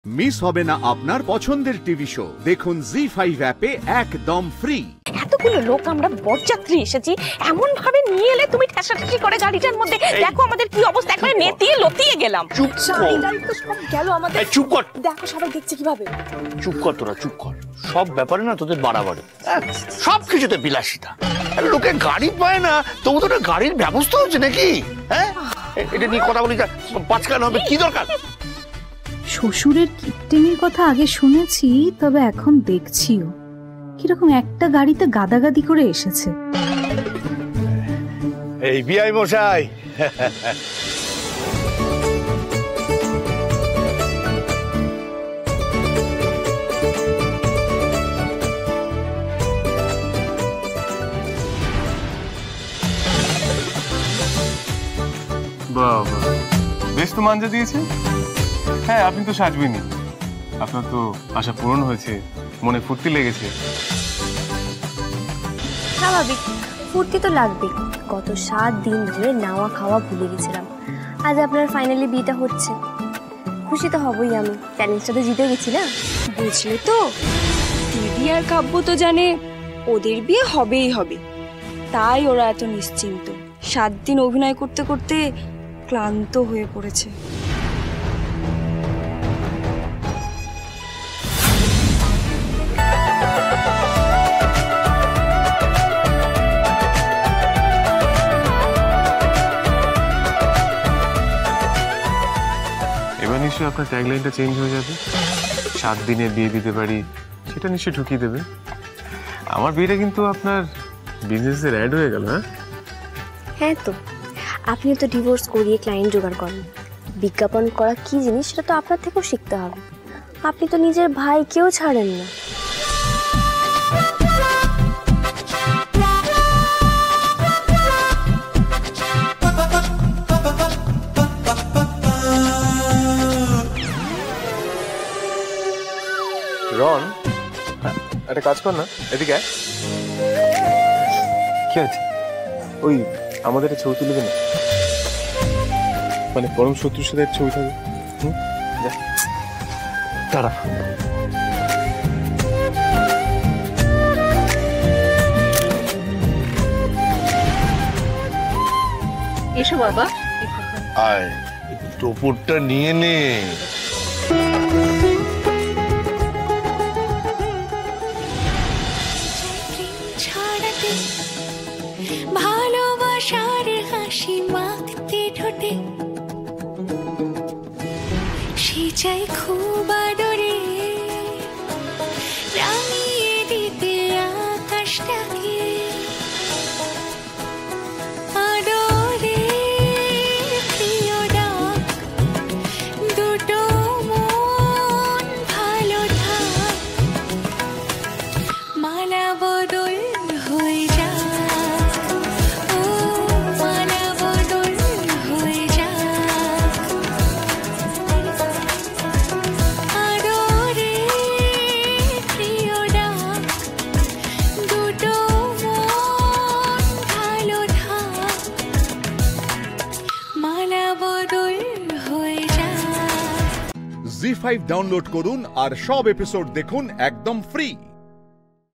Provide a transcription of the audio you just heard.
Miss হবে না আপনার পছন্দের টিভি শো। দেখুন জি5 অ্যাপে একদম ফ্রি। এতগুলো লোক আমরা বরযাত্রী এসেছি, এমন ভাবে নিয়ে এলে তুমি ঠেসাঠেসি করে গাড়িটার মধ্যে। দেখো আমাদের কি অবস্থা, একবারে নেতিয়ে লতিয়ে গেলাম। চুপ কর, তো সব গেল আমাদের। চুপ কর, দেখো সবাই দেখছে কিভাবে। চুপ কর তোরা, চুপ কর। সব ব্যাপারে না তোদের বাড়াবাড়ি, সব কিছুতে বিলাসিতা। লোকে গাড়ি পায় না, তবু তো গাড়ির ব্যবস্থা হচ্ছে নাকি? হ্যাঁ, এটা নিয়ে কথা বলি, পাঁচকান হবে কি দরকার? শ্বশুরের কিপটেমির কথা আগে শুনেছি, তবে এখন দেখছিও কিরকম একটা গাড়িতে গাদাগাদি করে এসেছে। এই বিআই মশাই, বাবা বেশ তো মাঞ্জা দিয়েছে। হ্যাঁ, আপনি তো সাজবেনই, আপনার তো আশা পূরণ হয়েছে, মনে ফুর্তি লেগেছে। স্বাভাবিক, ফুর্তি তো লাগবেই। গত 7 দিন ধরে নাওয়া খাওয়া ভুলে গেছিলাম। আজ আপনার ফাইনালি বিয়েটা হচ্ছে, খুশি তো হবই। আমি চ্যালেঞ্জটা তো জিতে গেছি না? বুঝলে তো, দিদি আর কাব্য তো জানে ওদের বিয়ে হবেই হবে, তাই ওরা এত নিশ্চিন্ত। 7 দিন অভিনয় করতে করতে ক্লান্ত হয়ে পড়েছে। এবার নিশ্চয়ই আপনার ট্যাগলাইনটা চেঞ্জ হয়ে যাবে। 7 দিনে বিয়ে দিতে পারি, সেটা নিশ্চয়ই ঢুকিয়ে দেবে। আমার বিয়েটা কিন্তু আপনার বিজনেসের অ্যাড হয়ে গেল। হ্যাঁ তো, আপনিও তো ডিভোর্স করিয়ে ক্লায়েন্ট জোগাড় করেন। বিজ্ঞাপন করা কি জিনিস সেটা তো আপনার থেকেও শিখতে হবে। আপনি তো নিজের ভাইকেও ছাড়েন না। রন, একটা কাজ কর না, এদিকে আয়। কি আছে? ওই আমাদের একটা ছবি তুলে দে না, মানে পরম শত্রুর সাথে এক ছবি থাকবে। যা দাঁড়া। এসো বাবা, আয় টোপরটা নিয়ে নে। ভালোবাসার হাসি মাখতে ঠোঁটে, সে চাই খুব আদরে রাঙিয়ে দিতে আকাশটাকে। আদরে প্রিয় ডাক, দুটো মন ভালো থাক, মালা বদল হয়ে যা। জি5 ডাউনলোড করুন আর সব এপিসোড দেখুন একদম ফ্রি।